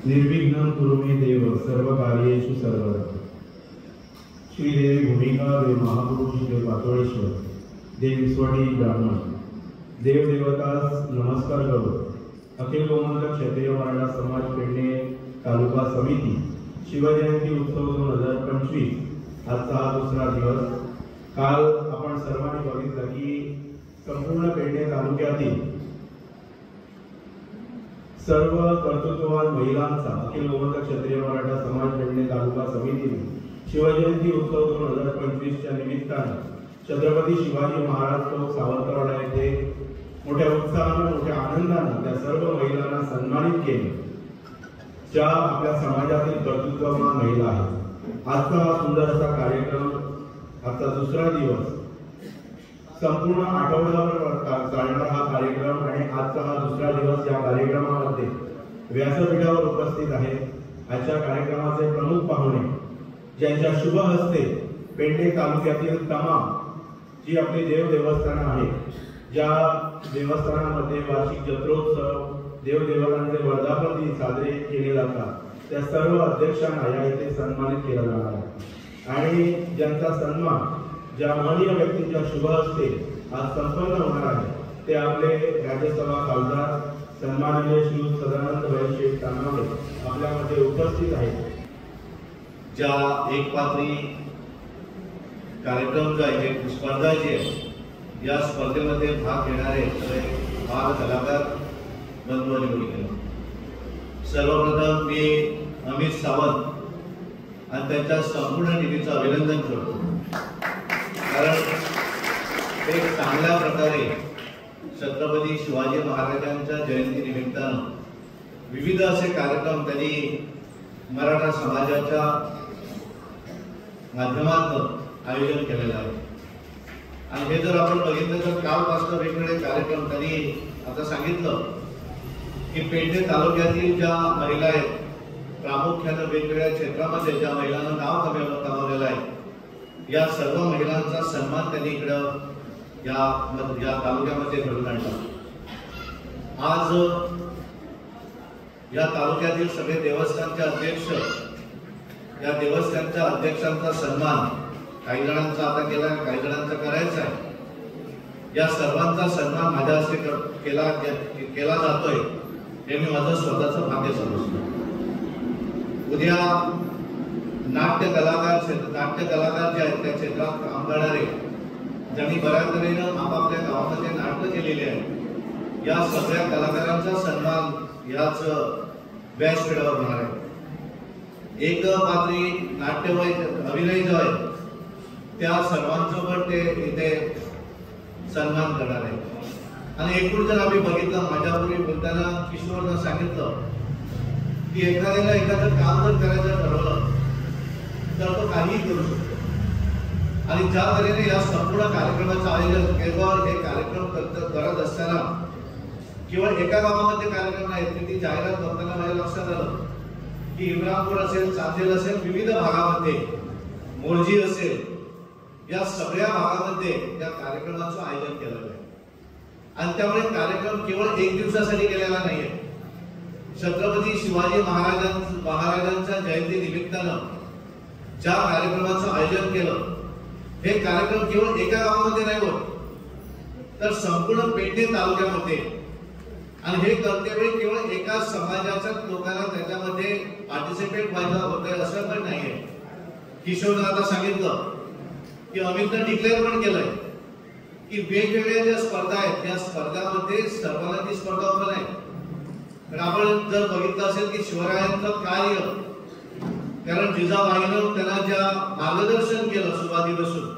निर्विघ्नं कुरु मे देव सर्वकार्येषु सर्वदा। श्रीदेवी भूमिका देव महापुरुष देव पातोळेश्वर देव स्वडी ब्राह्मण देव देवतास नमस्कार करो। अखिल गोमंतक क्षत्रिय मराठा समाज पेडणे तालुका समिती शिवजयंती उत्सव 2025 आजचा हा दुसरा दिवस। काल आपण सर्वांनी बघितलं की संपूर्ण पेडणे तालुक्यातील सर्व कर्तृत्ववान महिलांचा अखिल गोमंतक क्षत्रिय मराठा समाज पेडणे तालुका समितीने शिवजयंती उत्सव 2025 च्या निमित्ताने छत्रपती शिवाजी महाराज चौक सावंतवाडा येथे मोठ्या उत्साहाने मोठ्या आनंदाने त्या सर्व महिलांना सन्मानित केले ज्या आपल्या समाजातील कर्तृत्ववान महिला आहेत। आजचा हा सुंदर असा कार्यक्रम, आजचा दुसरा दिवस, संपूर्ण आठवड्याभर चालणारा हा कार्यक्रम आणि आजचा हा दुसरा दिवस या कार्यक्रमामध्ये व्यासपीठावर उपस्थित आहे। आजच्या कार्यक्रमाचे प्रमुख पाहुणे ज्यांच्या शुभ हस्ते पेडणे तालुक्यातील तमाम जी आपली देव देवस्थानं आहेत, ज्या देवस्थानामध्ये वार्षिक जत्रोत्सव देवदेवतांचे वर्धापन दिन साजरे केले जातात त्या सर्व अध्यक्षांना या इथे सन्मानित केला जाणार आहे। आणि ज्यांचा सन्मान ज्या महनीय व्यक्तींच्या शुभ हस्ते आज संपन्न होणार आहे ते आपले राज्यसभा खासदार सन्माननीय श्री सदानंद भाई तानावडे आपल्यामध्ये उपस्थित आहेत। ज्या एक पात्री कार्यक्रम जो आहे स्पर्धा जी आहे या स्पर्धेमध्ये भाग घेणारे बाल कलाकार बंधू आणि भगिनी, सर्वप्रथम मी अमित सावंत आणि त्यांच्या संपूर्ण टीमचं अभिनंदन करतो, कारण ते चांगल्या प्रकारे छत्रपती शिवाजी महाराजांच्या जयंती निमित्तानं विविध असे कार्यक्रम त्यांनी मराठा समाजाच्या माध्यमातून आयोजन केलेलं आहे। आणि हे जर आपण बघितलं तर कालपासून वेगवेगळे कार्यक्रम त्यांनी आता सांगितलं की पेडणे तालुक्यातील ज्या महिला आहेत, प्रामुख्याने वेगवेगळ्या क्षेत्रामध्ये ज्या महिलांना नाव कमावलेलं आहे, या सर्व महिलांचा सन्मान त्यांनी इकडं या तालुक्यामध्ये घडून आणला। आज या तालुक्यातील सगळे देवस्थानचे अध्यक्ष, या देवस्थानच्या अध्यक्षांचा सन्मान काही जणांचा आता केला, काही जणांचा करायचा आहे। या सर्वांचा सन्मान माझ्या हस्ते केला जातोय हे मी माझं स्वतःचं भाग्य समजतो। उद्या नाट्य कलाकार जे आहेत त्या क्षेत्रात काम करणारे ज्यांनी बऱ्याच तऱ्हेनं आपापल्या गावामध्ये नाटकं केलेली आहेत, या सगळ्या कलाकारांचा सन्मान याच व्यासपीठावर होणार आहे। एक पात्री नाट्यमय अभिनय जो आहे त्या सर्वांचं पण ते इथे सन्मान करणार आहे। आणि एकूण जर आम्ही बघितलं, माझ्यापूर्वी बोलताना किशोरनं सांगितलं की एखाद्याला एखादं काम जर करायचं ठरवलं तर तो काहीही करू शकतो। आणि ज्या तऱ्हेने या संपूर्ण कार्यक्रमाचं आयोजन केवळ हे कार्यक्रम करत असताना केवळ एका गावामध्ये कार्यक्रम नाही, ती जाहिरात करताना माझ्या लक्षात आलं की इम्रानपूर असेल, चांदेल असेल, विविध भागामध्ये मोर्जी असेल, या सगळ्या भागामध्ये या कार्यक्रमाचं आयोजन केलेलं आहे। आणि त्यामुळे कार्यक्रम केवळ एक दिवसासाठी केलेला नाहीये। छत्रपती शिवाजी महाराजांच्या जयंती निमित्तानं ज्या कार्यक्रमाचं आयोजन केलं, हे कार्यक्रम केवळ एका गावामध्ये नाही होत तर संपूर्ण पेडणे तालुक्यामध्ये, आणि हे कर्तव्य केवळ एका समाजाच्या लोकांना त्याच्यामध्ये पार्टिसिपेट व्हायला होतंय असं पण नाहीये। किशोरनं आता सांगितलं की अमितनं डिक्लेअर पण केलंय की वेगवेगळ्या ज्या स्पर्धा आहेत त्या स्पर्धामध्ये सर्वांना ती स्पर्धा पण आहे। पण आपण जर बघितलं असेल की शिवरायांचं कार्य, कारण जिजाबाईनं त्यांना ज्या मार्गदर्शन केलं सुरुवातीपासून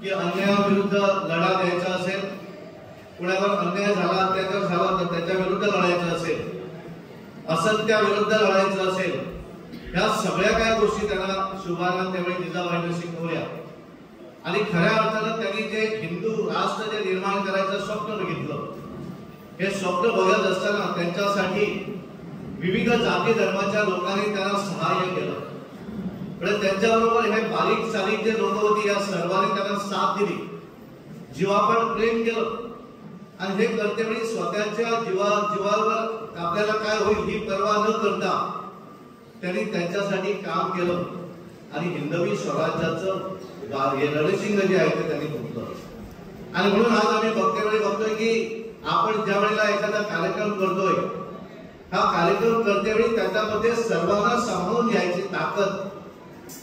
की अन्यायाविरुद्ध लढा द्यायचा असेल, कुणावर अन्याय झाला, अत्याचार झाला तर त्याच्या विरुद्ध लढायचं असेल, असत्याविरुद्ध लढायचं असेल, ह्या सगळ्या काही गोष्टी त्यांना शुभारंभ त्यावेळी जिजाबाईंनी शिकवल्या। आणि खऱ्या अर्थानं त्यांनी जे हिंदू राष्ट्र जे निर्माण करायचं स्वप्न बघितलं, हे स्वप्न बघत असताना त्यांच्यासाठी विविध जाती धर्माच्या लोकांनी त्यांना सहाय्य केलं। पण त्यांच्याबरोबर हे बारीक सारीक जे लोक होती या सर्वांनी त्यांना साथ दिली, जीवापाड प्रेम केलं। आणि हे करतेवेळी स्वतःच्या जीवावर आपल्याला काय होईल ही पर्वा न करता त्यांनी त्यांच्यासाठी काम केलं आणि हिंदवी स्वराज्याचं रणशिंग जे आहे ते त्यांनी फुंकलं. आणि म्हणून आज आम्ही बघतोय की आपण ज्या वेळेला एखादा कार्यक्रम करतोय, हा कार्यक्रम करतेवेळी त्याच्यामध्ये सर्वांना सामावून घ्यायची ताकद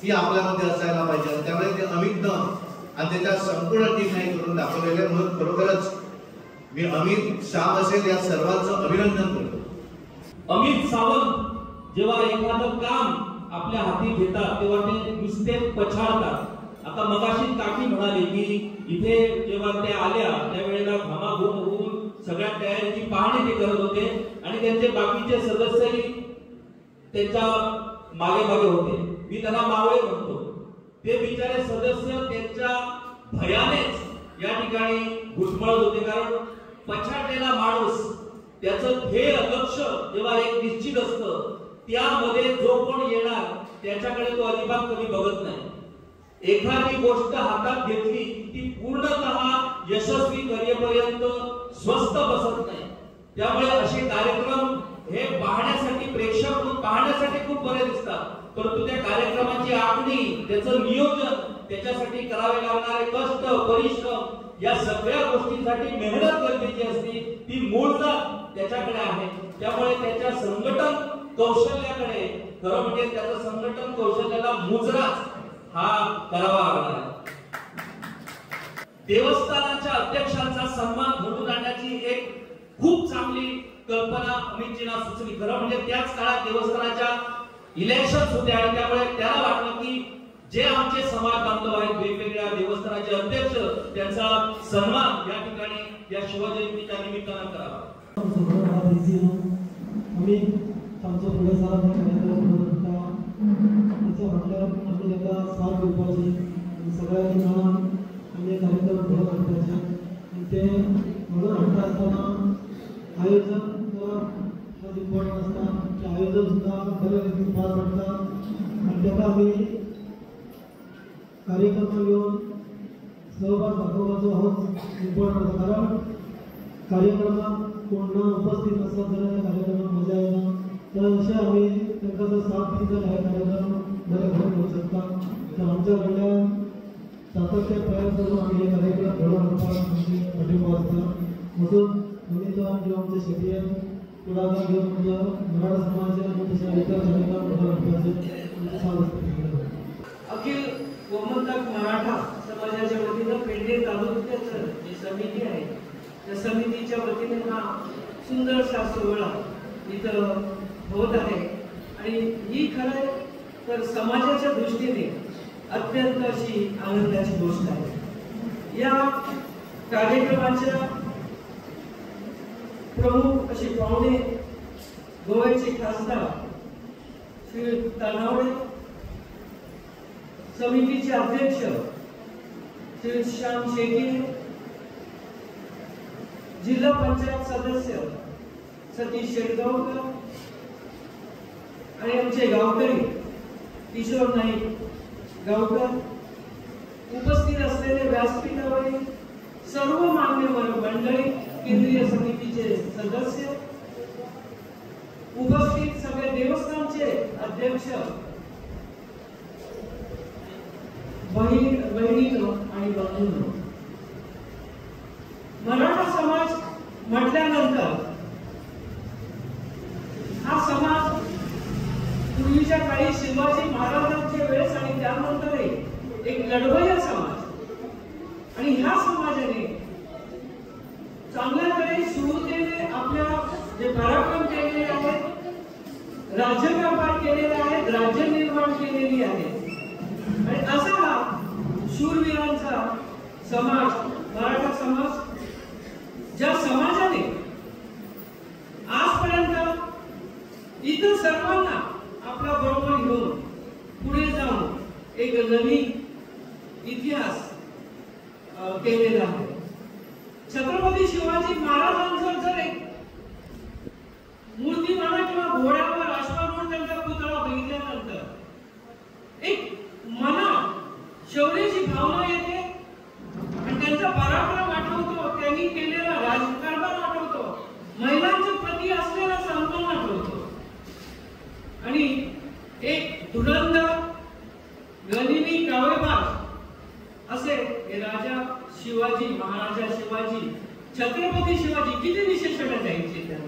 ही आपल्यामध्ये असायला पाहिजे. त्यामुळे ते अमितनं आणि त्याच्या संपूर्ण टीमने करून दाखवलेले. म्हणून खरोखरच मी अमित शाह असेल या सर्वांचं अभिनंदन करतो. अमित सावंत जेव्हा एखादं काम आपल्या हाती घेतात तेव्हा ते नुसते पछाडतात. आता मगाशी काकी म्हणाले की इथे जेव्हा ते आल्या त्यावेळेला घमाघूम होऊन सगळ्या तयारीची पाहणी ते करत होते आणि त्यांचे बाकीचे सदस्यही त्यांच्या मागे मागे होते. मी त्यांना मावळे म्हणतो. ते बिचारे सदस्य त्यांच्या भयानेच या ठिकाणी घुटमळत होते. कारण पछाडलेला माणूस त्याचं ध्येय लक्ष जेव्हा एक निश्चित असतं त्यामध्ये जो कोण येणार त्याच्याकडे तो अजिबात कधी बघत नाही. एखादी गोष्ट हातात घेतली ती पूर्णतः यशस्वी करेपर्यंत स्वस्थ बसत नाही. त्यामुळे असे कार्यक्रम हे पाहण्यासाठी प्रेक्षक म्हणून पाहण्यासाठी खूप बरे दिसतात, परंतु त्या कार्यक्रमाची आखणी, त्याचं नियोजन, त्याच्यासाठी करावे लागणारे कष्ट, परिश्रम या सगळ्या गोष्टींसाठी मेहनत गरजेची असते. ती मूळतः त्याच्याकडे आहे. त्यामुळे त्याच्या संघटन कौशल्याकडे, खरं म्हणजे त्याचं संघटन कौशल्याला मुजराच हा करावा लागणार आहे. देवस्थानाच्या अध्यक्षांचा सन्मान घडवून आणण्याची एक खूप चांगली कल्पना अमितजींना सुचली. खरं म्हणजे त्याच काळात देवस्थानाच्या इलेक्शन होते आणि त्यामुळे त्याला वाटलं की जे आमचे समाज बांधव आहेत, वेगवेगळ्या देवस्थानाचे अध्यक्ष, त्यांचा सन्मान या ठिकाणी या शिवजयंतीच्या निमित्तानं करावा. आम्ही आमच्या पुढे सारा कार्यक्रम होता त्याच्या आपल्या एका साथ उपाशी सगळ्यांनी मिळून आम्ही कार्यक्रम घडत असताचे आणि ते घडून आणता असताना आयोजन खूप इम्पॉर्टंट असतात. ते आयोजन सुद्धा खरं फार वाटतं आणि त्याचा आम्ही कार्यक्रम घेऊन सहभाग दाखवायचो आहोत इम्पॉर्टंट होतं. कारण कार्यक्रमात कोण उपस्थित नसतात तर त्या कार्यक्रमात मजा येणार. तर असे आम्ही त्यांचा जर साथ दिली तर हा कार्यक्रम बरे घडून होऊ शकतात. तर आमच्याकडल्या सातत्य प्रयास करून आम्ही हे कार्यक्रम घडवून आणतात पाठिंबा असतात. म्हणून आम्ही तो आमचे शेती पुढाकार घेऊन म्हणजे मराठा समाजाचे आणि तशा इतर कार्यक्रम घडवून आणतात. अखिल गोमंतक मराठा समाजाच्या वतीनं पेडणे तालुक्याचं जी समिती आहे त्या समितीच्या वतीने हा सुंदरसा सोहळा इथं होत आहे आणि ही खरं तर समाजाच्या दृष्टीने अत्यंत अशी आनंदाची गोष्ट आहे. या कार्यक्रमाच्या प्रमुख अशी पाहुणे गोव्याचे खासदार श्री तनावडे, समितीचे अध्यक्ष श्री श्याम शेळके, जिल्हा पंचायत सदस्य सतीश शेडगावकर आणि आमचे गावकरी किशोर नाईक गावकर, उपस्थित असलेले व्यासपीठावरील सर्व मान्यवर मंडळी, केंद्रीय समितीचे सदस्य, उपस्थित सगळे देवस्थानचे अध्यक्ष, बहिणींनो आणि बंधूंनो, मराठा समाज म्हटल्यानंतर हा समाज पूर्वीच्या काळी शिवाजी महाराजांच्या वेळेस आणि त्यानंतरही एक लढवय्या समाज आणि ह्या समाजाने चांगल्याकडे सुरुतेने आपल्या जे पराक्रम केलेले आहेत, राज्यव्यापार केलेले आहेत, राज्य निर्माण केलेली आहे आणि असा हा शूरवीरांचा समाज मराठा समाज, ज्या समाजाने आजपर्यंत इतर सर्वांना आपल्या बरोबर घेऊन पुढे जाऊन एक नवीन इतिहास केलेला आहे. छत्रपती शिवाजी महाराजांचं जर एक मूर्ती म्हणा किंवा घोड्यावर अश्वारूढ त्यांचा पुतळा बघितल्यानंतर एक मनात शौर्याची भावना येते आणि त्यांचा पराक्रम आठवतो. त्यांनी केलेला राजकारण धुरंधर, गनिमी, कावळेबाज असे हे राजा शिवाजी, महाराजा शिवाजी, छत्रपती शिवाजी किती विशेषण द्यायचे त्यांना.